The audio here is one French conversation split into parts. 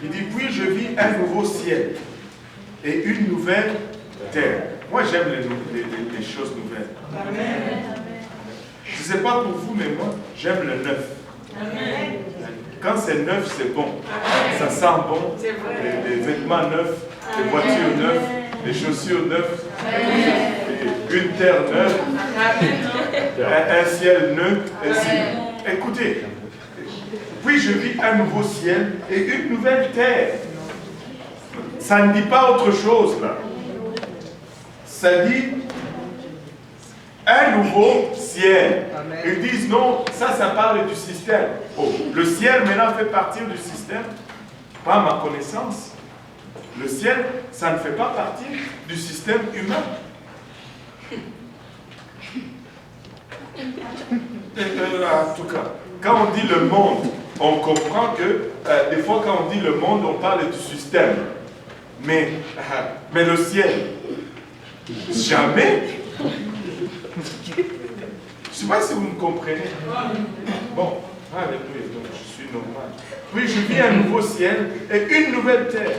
Il dit, puis je vis un nouveau ciel et une nouvelle terre. Moi, j'aime les choses nouvelles. Amen. Je ne sais pas pour vous, mais moi, j'aime le neuf. Amen. Quand c'est neuf, c'est bon. Amen. Ça sent bon. Les vêtements neufs, les voitures neuves, les chaussures neuves, une terre neuve, un ciel neuf. Écoutez, puis je vis un nouveau ciel et une nouvelle terre. Ça ne dit pas autre chose là. Ça dit un nouveau ciel. Amen. Ils disent non, ça parle du système. Oh, le ciel maintenant fait partir du système. Pas à ma connaissance. Le ciel, ça ne fait pas partie du système humain. En tout cas, quand on dit le monde, on comprend que des fois quand on dit le monde, on parle du système. Mais le ciel, jamais. Je ne sais pas si vous me comprenez. Bon, alléluia, donc je suis normal. Oui, je vis un nouveau ciel et une nouvelle terre.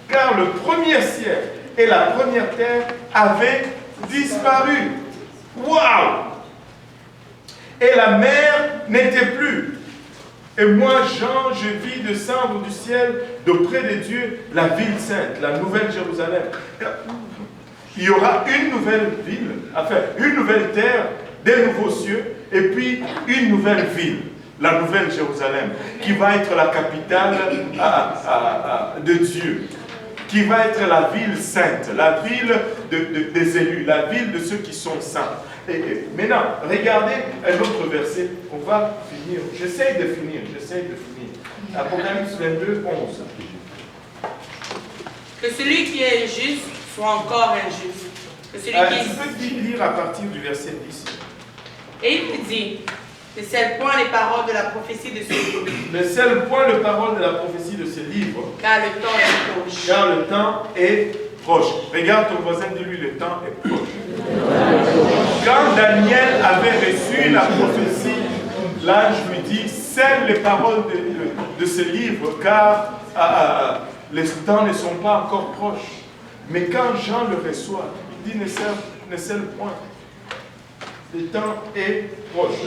Car le premier ciel et la première terre avaient disparu. Waouh! Et la mer n'était plus. Et moi, Jean, je vis descendre du ciel d'auprès de Dieu la ville sainte, la nouvelle Jérusalem. Il y aura une nouvelle ville, enfin, une nouvelle terre, des nouveaux cieux, et puis une nouvelle ville, la nouvelle Jérusalem, qui va être la capitale de Dieu, qui va être la ville sainte, la ville des élus, la ville de ceux qui sont saints. Et maintenant, regardez un autre verset, on va finir, j'essaie de finir. Apocalypse 22, 11. Que celui qui est injuste soit encore injuste. Que celui qui Tu peux lire à partir du verset 10. Et il me dit, ne scelle point les paroles de la prophétie de ce livre. Ne scelle point les paroles de la prophétie de ce livre. Car le temps est proche. Car le temps est proche. Regarde ton voisin, dis-lui, le temps est proche. Quand Daniel avait reçu la prophétie, l'ange lui dit, scelle les paroles de ce livre, car les temps ne sont pas encore proches. Mais quand Jean le reçoit, il dit, ne scelle point. Le temps est proche.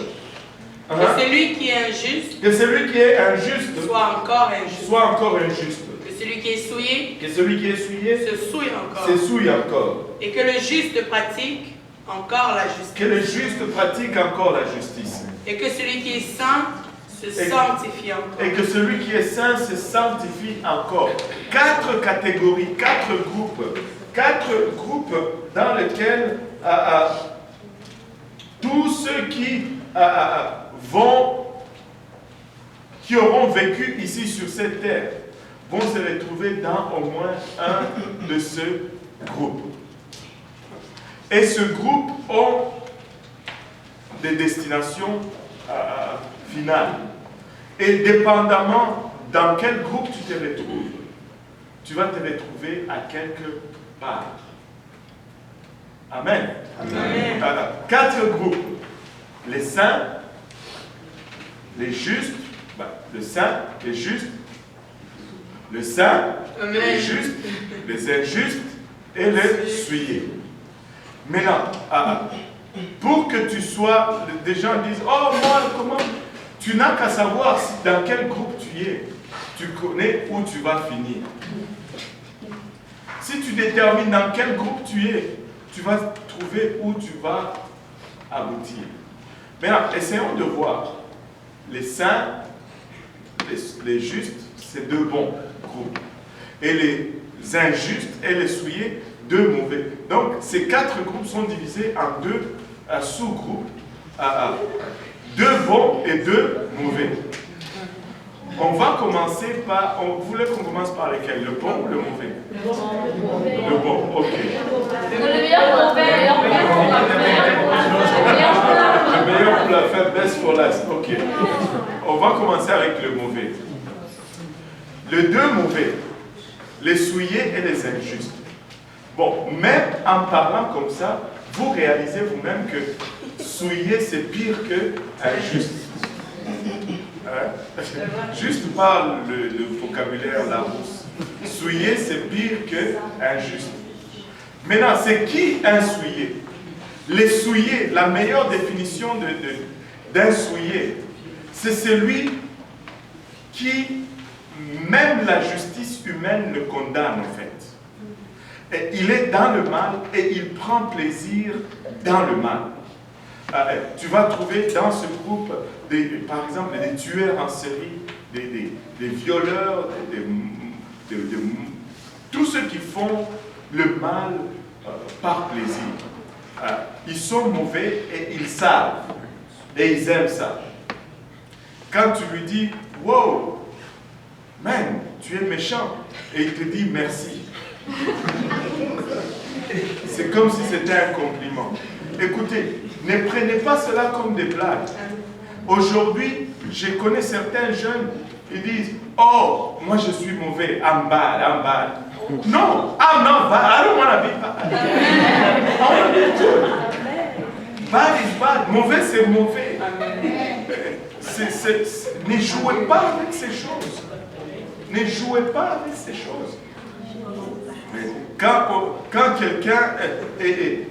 Que celui qui est injuste, soit encore injuste. Que celui qui est souillé, se souille encore. Et que le juste pratique encore la justice. Et que celui qui est saint se sanctifie encore. Et que celui qui est saint se sanctifie encore. 4 catégories, 4 groupes dans lesquels tous ceux qui auront vécu ici sur cette terre vont se retrouver dans au moins un de ce groupe. Et ce groupe ont des destinations finales. Et dépendamment dans quel groupe tu te retrouves, tu vas te retrouver à quelque part. Amen. Amen. 4 groupes. Les saints, les justes, le saint, les justes, le saint, les justes, les injustes et les souillés. Maintenant, pour que tu sois, des gens disent, oh moi, comment? Tu n'as qu'à savoir dans quel groupe tu es. Tu connais où tu vas finir. Si tu détermines dans quel groupe tu es, tu vas trouver où tu vas aboutir. Maintenant, essayons de voir. Les saints, les justes, c'est 2 bons groupes. Et les injustes et les souillés, 2 mauvais. Donc, ces 4 groupes sont divisés en 2 sous-groupes. 2 bons et 2 mauvais. On va commencer par... Vous voulez qu'on commence par lesquels? Le bon ou le mauvais? Le bon, ok. Le meilleur pour Le meilleur pour la fin, best for last. Ok. On va commencer avec le mauvais. Les 2 mauvais, les souillés et les injustes. Bon, même en parlant comme ça, vous réalisez vous-même que souillé, c'est pire que injuste. Hein? Juste par le vocabulaire Larousse. Souillé, c'est pire que injuste. Maintenant, c'est qui un souillé? Les souillés, la meilleure définition d'un souillé, c'est celui qui, même la justice humaine le condamne en fait. Et il est dans le mal et il prend plaisir dans le mal. Tu vas trouver dans ce groupe, par exemple, des tueurs en série, des violeurs, tous ceux qui font le mal par plaisir. Ils sont mauvais et ils savent. Et ils aiment ça. Quand tu lui dis, wow, man, tu es méchant, et il te dit merci. C'est comme si c'était un compliment. Écoutez, ne prenez pas cela comme des blagues. Aujourd'hui, je connais certains jeunes, ils disent, oh, moi je suis mauvais, I'm bad, I'm bad. No, I'm not bad, I don't want to be bad. I want to be good. Bad is bad, mauvais c'est mauvais. Ne jouez pas avec ces choses. Ne jouez pas avec ces choses. Quand quelqu'un est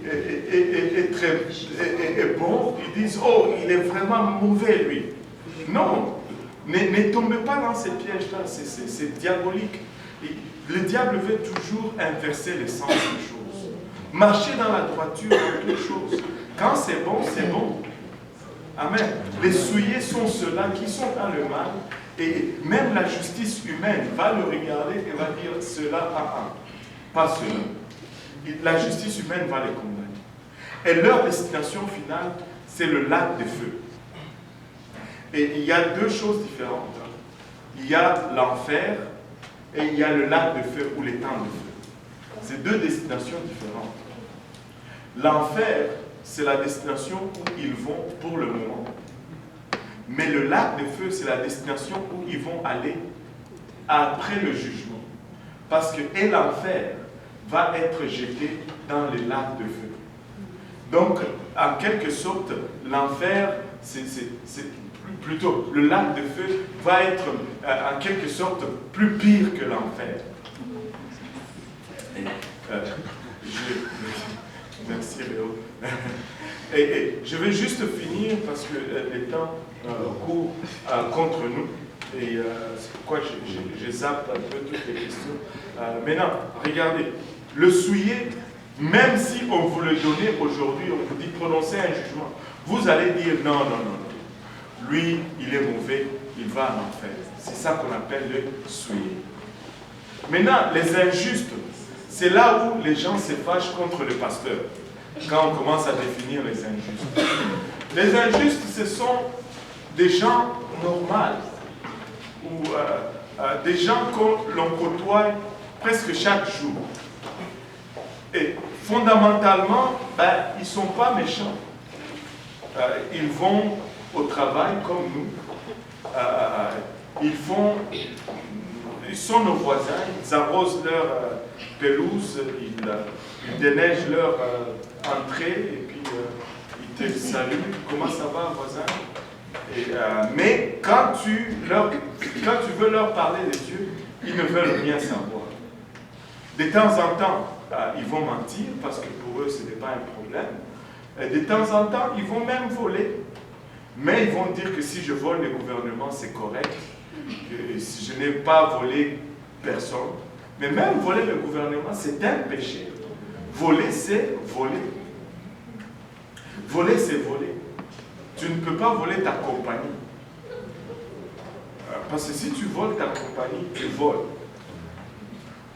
bon, ils disent, oh, il est vraiment mauvais, lui. Non, ne tombez pas dans ces pièges-là, c'est diabolique. Le diable veut toujours inverser le sens des choses. Marcher dans la droiture de toutes choses. Quand c'est bon, c'est bon. Amen. Les souillés sont ceux-là qui sont dans le mal, et même la justice humaine va le regarder et va dire, cela, pas cela. La justice humaine va les condamner. Et leur destination finale, c'est le lac de feu. Et il y a deux choses différentes. Il y a l'enfer et il y a le lac de feu ou l'étang de feu. C'est deux destinations différentes. L'enfer, c'est la destination où ils vont pour le moment. Mais le lac de feu, c'est la destination où ils vont aller après le jugement. Parce que et l'enfer va être jeté dans les lacs de feu. Donc, en quelque sorte, l'enfer, plutôt, le lac de feu va être en quelque sorte plus pire que l'enfer. Merci Léo. Et je vais juste finir parce que les temps courent contre nous. Et c'est pourquoi je zappe un peu toutes les questions. Maintenant, regardez, le souillé, même si on vous le donnait aujourd'hui, on vous dit prononcer un jugement, vous allez dire non, non, non, non. Lui, il est mauvais, il va en enfer. C'est ça qu'on appelle le souillé. Maintenant, les injustes, c'est là où les gens se fâchent contre le pasteur, quand on commence à définir les injustes. Les injustes, ce sont des gens normaux, ou des gens que l'on côtoie presque chaque jour. Et fondamentalement, ils ne sont pas méchants. Ils vont au travail comme nous. Ils sont nos voisins, ils arrosent leur pelouse, ils déneigent leur entrée, et puis ils te saluent. Comment ça va, voisin? Mais quand tu veux leur parler de Dieu, ils ne veulent rien savoir. De temps en temps, ils vont mentir, parce que pour eux, ce n'est pas un problème. Et de temps en temps, ils vont même voler. Mais ils vont dire que si je vole le gouvernement, c'est correct. Que si je n'ai pas volé personne. Mais même voler le gouvernement, c'est un péché. Voler, c'est voler. Voler, c'est voler. Tu ne peux pas voler ta compagnie. Parce que si tu voles ta compagnie, tu voles.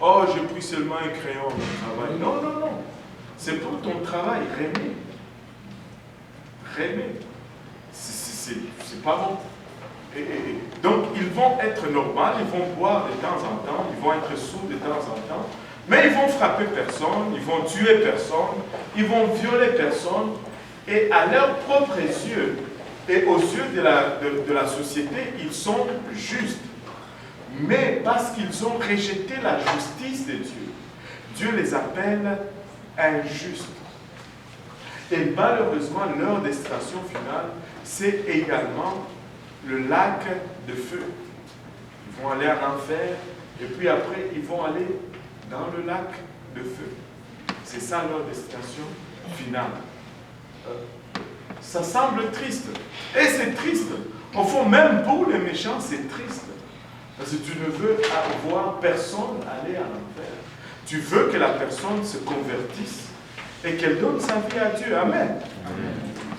Oh, j'ai pris seulement un crayon au travail. Non, non, non. C'est pour ton travail. Rémer. Rémer. C'est pas bon. Donc, ils vont être normaux, ils vont boire de temps en temps, ils vont être sous de temps en temps, mais ils vont frapper personne, ils vont tuer personne, ils vont violer personne, et à leurs propres yeux, et aux yeux de la société, ils sont justes. Mais parce qu'ils ont rejeté la justice de Dieu, Dieu les appelle injustes. Et malheureusement, leur destination finale, c'est également le lac de feu. Ils vont aller en enfer et puis après ils vont aller dans le lac de feu. C'est ça leur destination finale. Ça semble triste. Et c'est triste. Au fond, même pour les méchants, c'est triste. Parce que tu ne veux voir personne aller à l'enfer. Tu veux que la personne se convertisse et qu'elle donne sa vie à Dieu. Amen.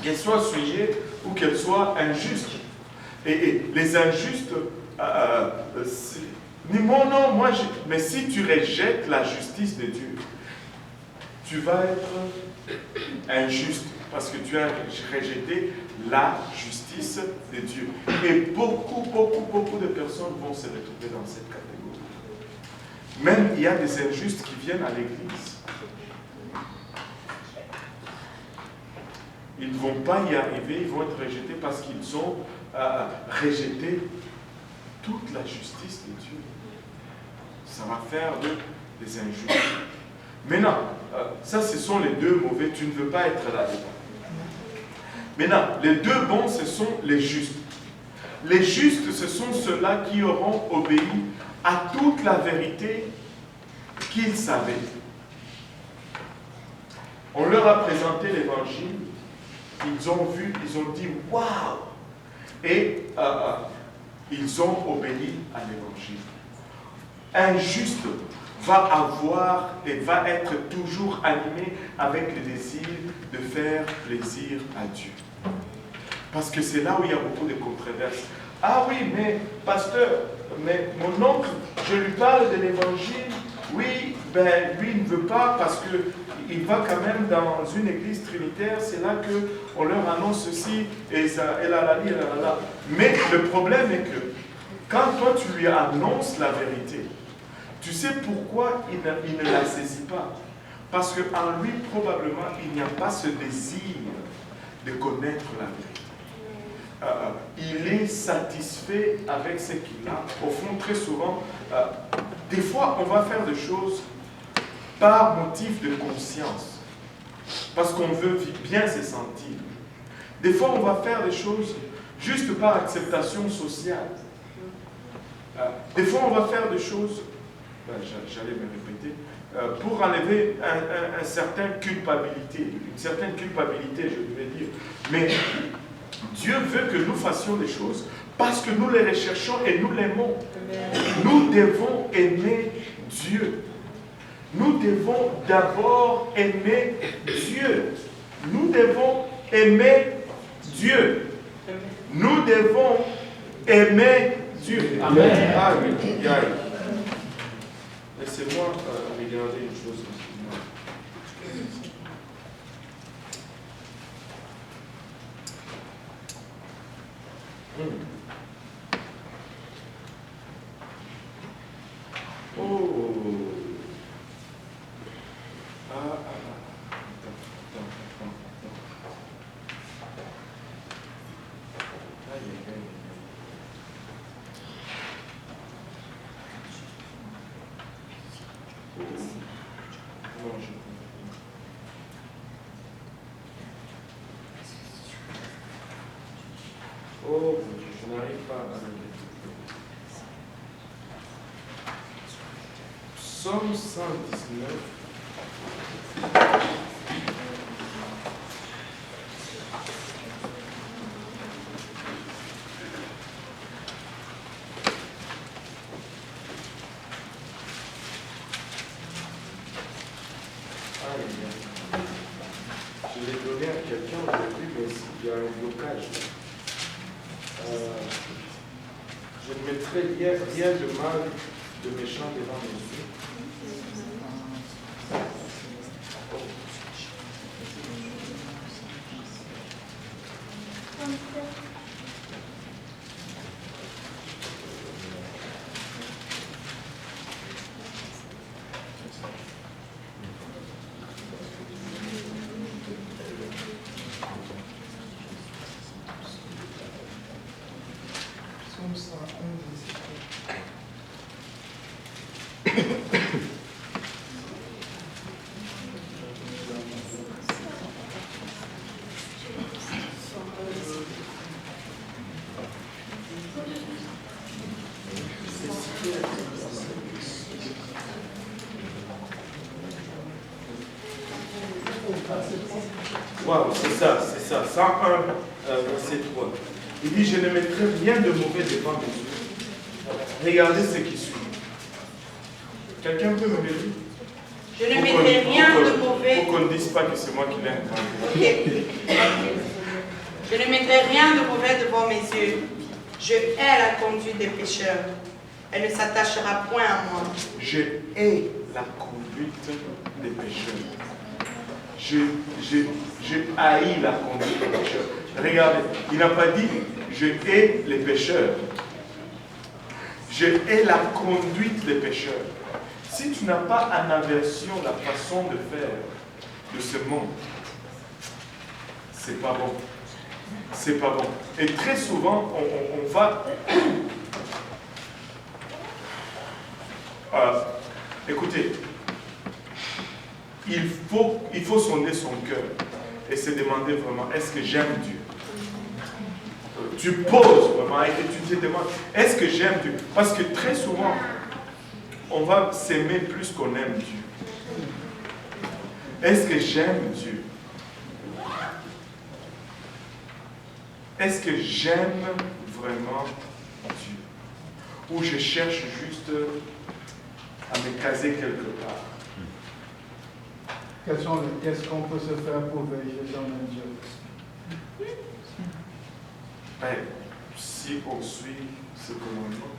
Qu'elle soit souillée ou qu'elle soit injuste. Et les injustes, mais si tu rejettes la justice de Dieu, tu vas être injuste parce que tu as rejeté la justice de Dieu. Et beaucoup de personnes vont se retrouver dans cette catégorie. Même il y a des injustes qui viennent à l'église. Ils ne vont pas y arriver, ils vont être rejetés parce qu'ils ont rejeté toute la justice de Dieu. Ça va faire d'eux des injustes. Maintenant, ça ce sont les deux mauvais, tu ne veux pas être là-dedans. Maintenant, les deux bons, ce sont les justes. Les justes, ce sont ceux-là qui auront obéi à toute la vérité qu'ils savaient. On leur a présenté l'évangile, ils ont vu, ils ont dit « Waouh !» Et ils ont obéi à l'évangile. Un juste va avoir et va être toujours animé avec le désir de faire plaisir à Dieu. Parce que c'est là où il y a beaucoup de controverses. Ah oui, mais pasteur, mais mon oncle, je lui parle de l'évangile. Oui, ben lui ne veut pas parce qu'il va quand même dans une église trinitaire, c'est là qu'on leur annonce ceci, et ça, et là. Mais le problème est que quand toi tu lui annonces la vérité, tu sais pourquoi il ne la saisit pas? Parce qu'en lui, probablement, il n'y a pas ce désir de connaître la vérité. Il est satisfait avec ce qu'il a. Au fond, très souvent, des fois, on va faire des choses par motif de conscience, parce qu'on veut bien se sentir. Des fois, on va faire des choses juste par acceptation sociale. Des fois, on va faire des choses, j'allais me répéter, pour enlever une certaine culpabilité, je devais dire. Mais Dieu veut que nous fassions des choses parce que nous les recherchons et nous l'aimons. Nous devons aimer Dieu. Nous devons d'abord aimer Dieu. Nous devons aimer Dieu. Nous devons aimer Dieu. Amen. Ah oui, laissez-moi regarder une chose. Oh. Oh, je n'arrive pas à le lire. Psaume 119. Je l'ai donné à quelqu'un aujourd'hui, mais il y a un blocage. Je ne mettrai rien de mal, de méchant devant mes yeux. Waouh, c'est ça, 101, verset 3. Il dit, je ne mettrai rien de mauvais devant mes yeux. Regardez ce qui suit. Quelqu'un peut me le dire? Je ne mettrai rien de mauvais. Pour qu'on ne dise pas que c'est moi qui l'ai inventé. Je ne mettrai rien de mauvais devant mes yeux. Je hais la conduite des pécheurs. Elle ne s'attachera point à moi. Je hais la conduite des pécheurs. Je haïs la conduite des pécheurs. Regardez, il n'a pas dit je hais les pécheurs. Je hais la conduite des pécheurs. Si tu n'as pas en aversion la façon de faire de ce monde, c'est pas bon. C'est pas bon. Et très souvent, on va... écoutez, il faut sonder son cœur et se demander vraiment, est-ce que j'aime Dieu? Tu poses vraiment et tu te demandes, est-ce que j'aime Dieu? Parce que très souvent, on va s'aimer plus qu'on aime Dieu. Est-ce que j'aime Dieu? Est-ce que j'aime vraiment Dieu? Ou je cherche juste à me caser quelque part? Qu'est-ce qu'on peut se faire pour vérifier si on aime Dieu? Ben, si on suit ce commandement,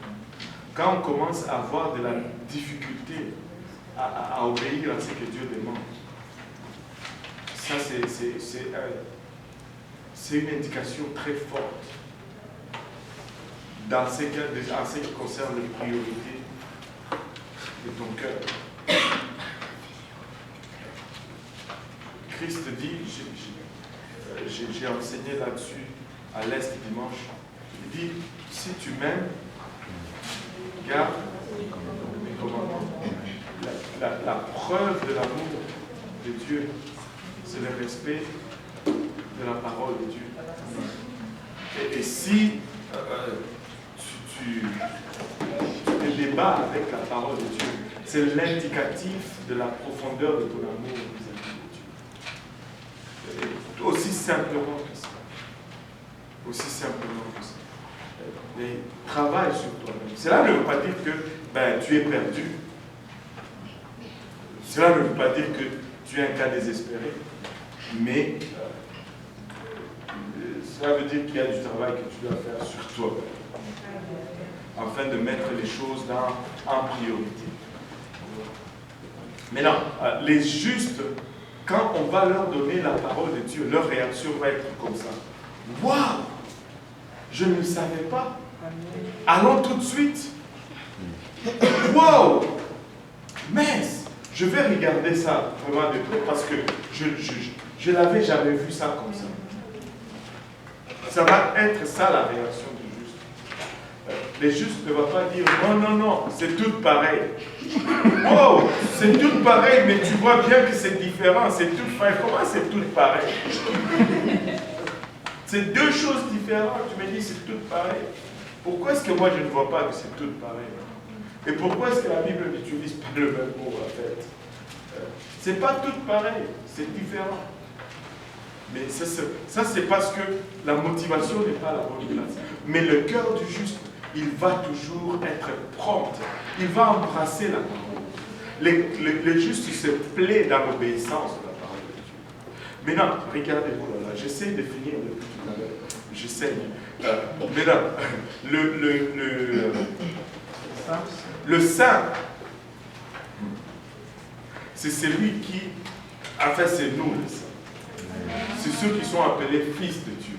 quand on commence à avoir de la difficulté à obéir à ce que Dieu demande, ça c'est une indication très forte dans ce qui concerne les priorités de ton cœur. Christ dit, j'ai enseigné là-dessus à l'Est dimanche, il dit, si tu m'aimes, garde mes commandements. La preuve de l'amour de Dieu, c'est le respect de la parole de Dieu. Et si tu te débats avec la parole de Dieu, c'est l'indicatif de la profondeur de ton amour vis-à-vis de Dieu. Et aussi simplement que ça. Aussi simplement que ça. Mais travaille sur toi-même. Cela ne veut pas dire que tu es perdu. Cela ne veut pas dire que tu es un cas désespéré. Mais cela veut dire qu'il y a du travail que tu dois faire sur toi. Afin de mettre les choses en priorité. Maintenant, les justes, quand on va leur donner la parole de Dieu, leur réaction va être comme ça. Waouh! Je ne le savais pas. Allons tout de suite. Waouh! Mais je vais regarder ça vraiment de près parce que je n'avais jamais vu ça comme ça. Ça va être ça la réaction du juste. Les justes ne vont pas dire non, c'est tout pareil. Oh, c'est tout pareil, mais tu vois bien que c'est différent, c'est tout pareil. Comment c'est tout pareil? C'est deux choses différentes. Tu me dis c'est tout pareil. Pourquoi est-ce que moi je ne vois pas que c'est tout pareil? Et pourquoi est-ce que la Bible n'utilise pas le même mot en fait? C'est pas tout pareil, c'est différent. Mais ça c'est parce que la motivation n'est pas la bonne place. Mais le cœur du juste, il va toujours être prompt. Il va embrasser la parole. Le juste se plaît dans l'obéissance de la parole de Dieu. Maintenant, regardez, oh là là, j'essaie de finir depuis tout à l'heure. J'essaie. Maintenant, le saint, c'est celui qui, enfin c'est nous le saint. C'est ceux qui sont appelés fils de Dieu.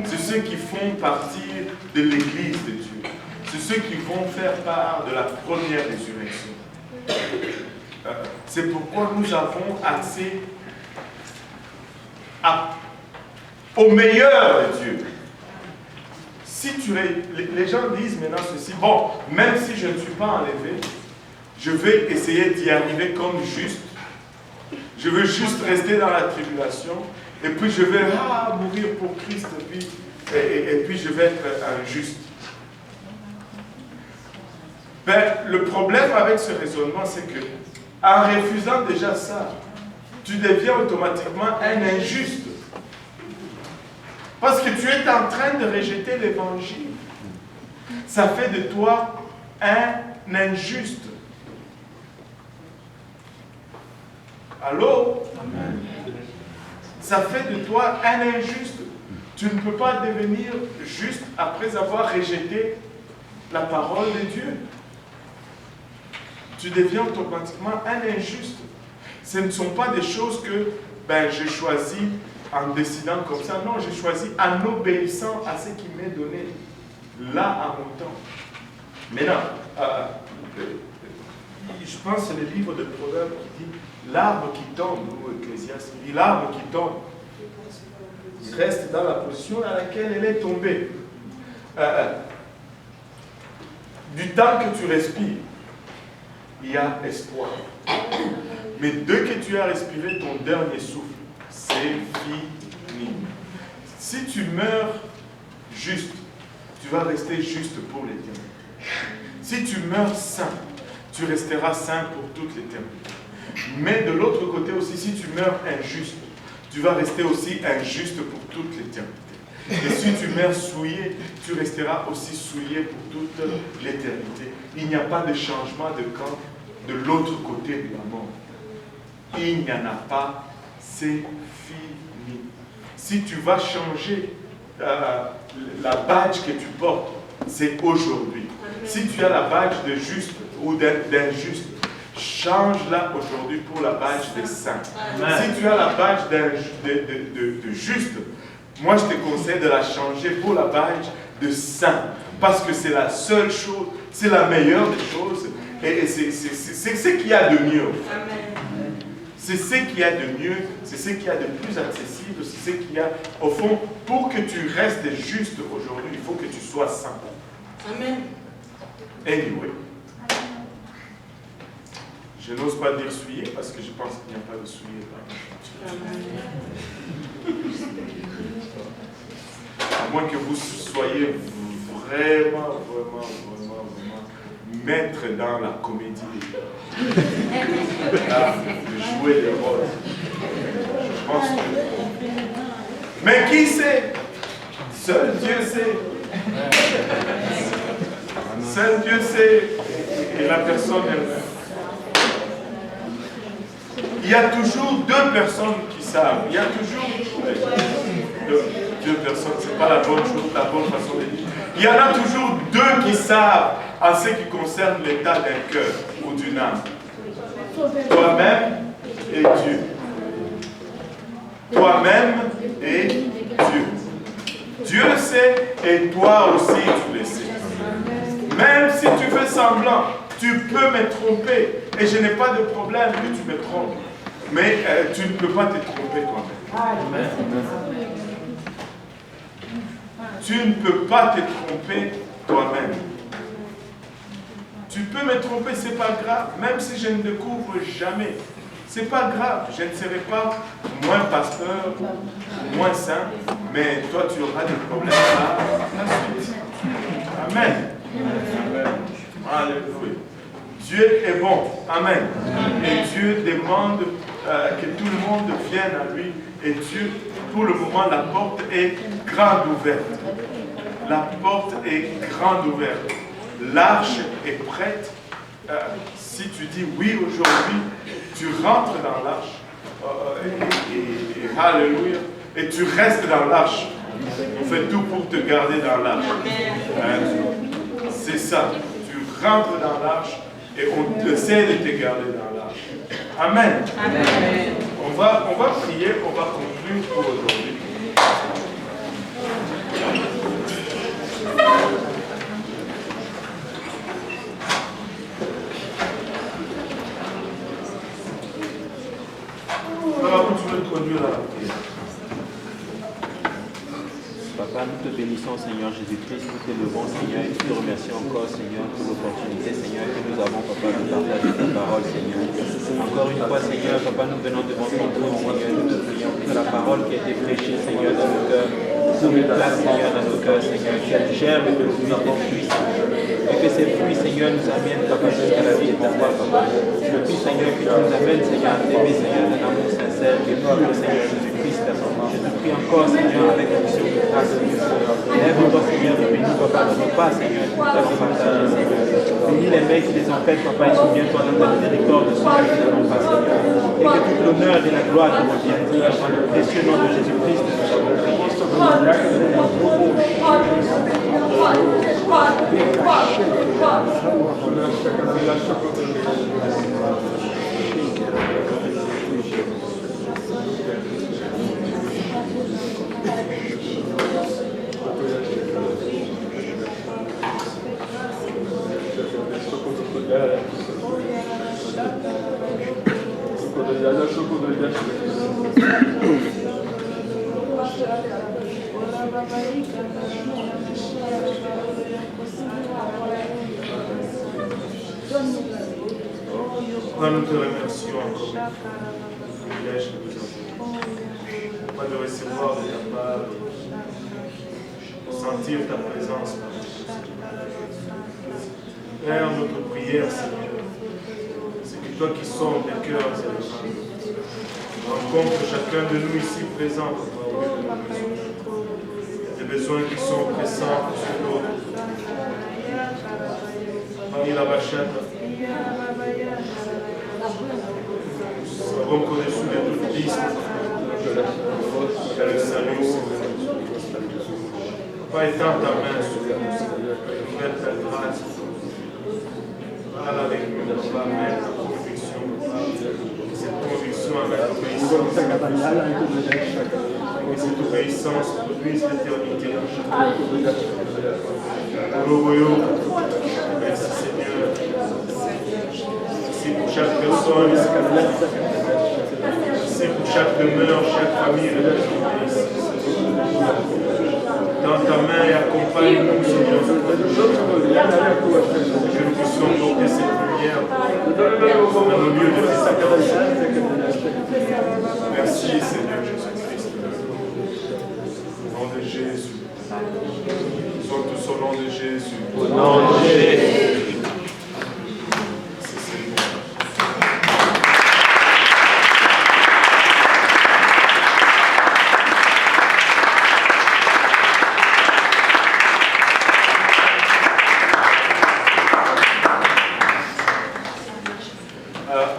C'est ceux qui font partie de l'église de Dieu. C'est ceux qui vont faire part de la première résurrection. C'est pourquoi nous avons accès au meilleur de Dieu. Si les gens disent maintenant ceci, bon, même si je ne suis pas enlevé, je vais essayer d'y arriver comme juste. Je veux juste rester dans la tribulation, et puis je vais mourir pour Christ, et puis je vais être un juste. Le problème avec ce raisonnement, c'est que en refusant déjà ça, tu deviens automatiquement un injuste. Parce que tu es en train de rejeter l'évangile. Ça fait de toi un injuste. Allô? Amen. Ça fait de toi un injuste. Tu ne peux pas devenir juste après avoir rejeté la parole de Dieu. Tu deviens automatiquement un injuste. Ce ne sont pas des choses que j'ai choisi en décidant comme ça. Non, j'ai choisi en obéissant à ce qui m'est donné là à mon temps. Maintenant, je pense que c'est le livre de Proverbes qui dit l'arbre qui tombe, ou Ecclésiaste, il dit l'arbre qui tombe. Il reste dans la position dans laquelle elle est tombée. Du temps que tu respires, il y a espoir. Mais dès que tu as respiré ton dernier souffle, c'est fini. Si tu meurs juste, tu vas rester juste pour l'éternité. Si tu meurs saint, tu resteras saint pour toute l'éternité. Mais de l'autre côté aussi, si tu meurs injuste, tu vas rester aussi injuste pour toute l'éternité. Et si tu meurs souillé, tu resteras aussi souillé pour toute l'éternité. Il n'y a pas de changement de camp de l'autre côté de la mort. Il n'y en a pas, c'est fini. Si tu vas changer la badge que tu portes, c'est aujourd'hui. Si tu as la badge de juste ou d'injuste, change-la aujourd'hui pour la badge de saint. Si tu as la badge de juste, moi je te conseille de la changer pour la badge de saint. Parce que c'est la seule chose, c'est la meilleure des choses. Et c'est ce qu'il y a de mieux. C'est ce qu'il y a de mieux, c'est ce qu'il y a de plus accessible, c'est ce qu'il y a, au fond, pour que tu restes juste aujourd'hui, il faut que tu sois saint. Amen. Anyway. Je n'ose pas dire souillé parce que je pense qu'il n'y a pas de souillé là. À moins que vous soyez vraiment maître dans la comédie. Là, de jouer des rôles. Je pense que... Mais qui sait? Seul Dieu sait. Seul Dieu sait. Et la personne elle-même. Il y a toujours deux personnes qui savent. Il y a toujours deux personnes. Ce n'est pas la bonne chose, la bonne façon de dire. Il y en a toujours deux qui savent en ce qui concerne l'état d'un cœur ou d'une âme. Toi-même et Dieu. Toi-même et Dieu. Dieu le sait et toi aussi tu le sais. Même si tu fais semblant, tu peux me tromper. Et je n'ai pas de problème que tu me trompes. Mais tu ne peux pas te tromper toi-même. Tu ne peux pas te tromper toi-même. Tu peux me tromper, c'est pas grave. Même si je ne découvre jamais. C'est pas grave. Je ne serai pas moins pasteur, moins saint. Mais toi, tu auras des problèmes là, la suite. Amen. Amen. Alléluia. Dieu est bon. Amen. Et Dieu demande que tout le monde vienne à lui. Et Dieu, pour le moment, la porte est grande ouverte. La porte est grande ouverte. L'arche est prête. Si tu dis oui aujourd'hui, tu rentres dans l'arche. Alléluia. Et tu restes dans l'arche. On fait tout pour te garder dans l'arche. C'est ça. Tu rentres dans l'arche et on essaie de te garder dans l'arche. Amen. Amen. On va prier, on va conclure pour aujourd'hui. Papa, nous te bénissons, Seigneur Jésus-Christ, nous te levons, Seigneur, et nous te remercions encore, Seigneur, pour l'opportunité, Seigneur, que nous avons, Papa, de partager ta parole, Seigneur. Encore une fois, Seigneur, Papa, nous venons devant ton trône, Seigneur, nous te prions que la parole qui a été prêchée, Seigneur, dans nos cœurs, sur une place, Seigneur, dans nos cœurs, Seigneur, qu'elle germe et que nous avons fruits, et que ces fruits, Seigneur, nous amènent, Papa, jusqu'à la vie éternelle, Papa. Je prie, Seigneur, que tu nous amènes, Seigneur, à t'aimer, Seigneur, d'un amour sincère. anniversaire qui est le Seigneur Jésus-Christ. Je te prie encore, Seigneur, avec l'action de grâce de Dieu. Lève-toi, Seigneur, depuis nous, papa, de repas, Seigneur, que nous avons partagé, Seigneur. Bénis les mains qui les ont faites, papa, et souviens-toi dans ta miséricorde de ceux qui n'avons pas, Seigneur. Et que toute l'honneur et la gloire te reviennent, Seigneur, dans le précieux nom de Jésus-Christ, nous avons prié. Nous te remercions encore pour le privilège que nous avons. Pas de recevoir de ta part, de sentir ta présence. Père, notre prière, Seigneur, c'est que toi qui sondes les cœurs et les âmes, rencontre chacun de nous ici présent, des besoins qui sont pressants sur l'autre. Parmi la bachette, nous savons qu'au-dessus de toute liste, il y a le salut, Seigneur. Papa, étends ta main sur nous, Seigneur. Fais ta grâce. Parle avec nous, Papa, avec ta conviction, Papa. Cette conviction avec l'obéissance. Et cette obéissance produise l'éternité dans chacun. Merci, Seigneur. Merci pour chaque personne. Merci pour chaque demeure, chaque famille de la ici. Dans ta main et accompagne-nous, Seigneur. Que nous puissions porter cette lumière dans nos lieux de sacrifice. Merci, Seigneur Jésus-Christ. Au nom de Jésus. Nous sommes tous au nom de Jésus. Au nom de Jésus.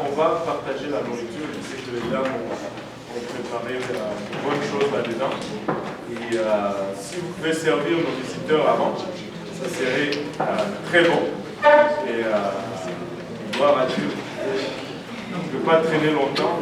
On va partager la nourriture. Je sais que les dames ont préparé de bonnes choses là-dedans. Et si vous pouvez servir nos visiteurs avant, ça serait très bon. Et gloire à Dieu. Je ne veux pas traîner longtemps.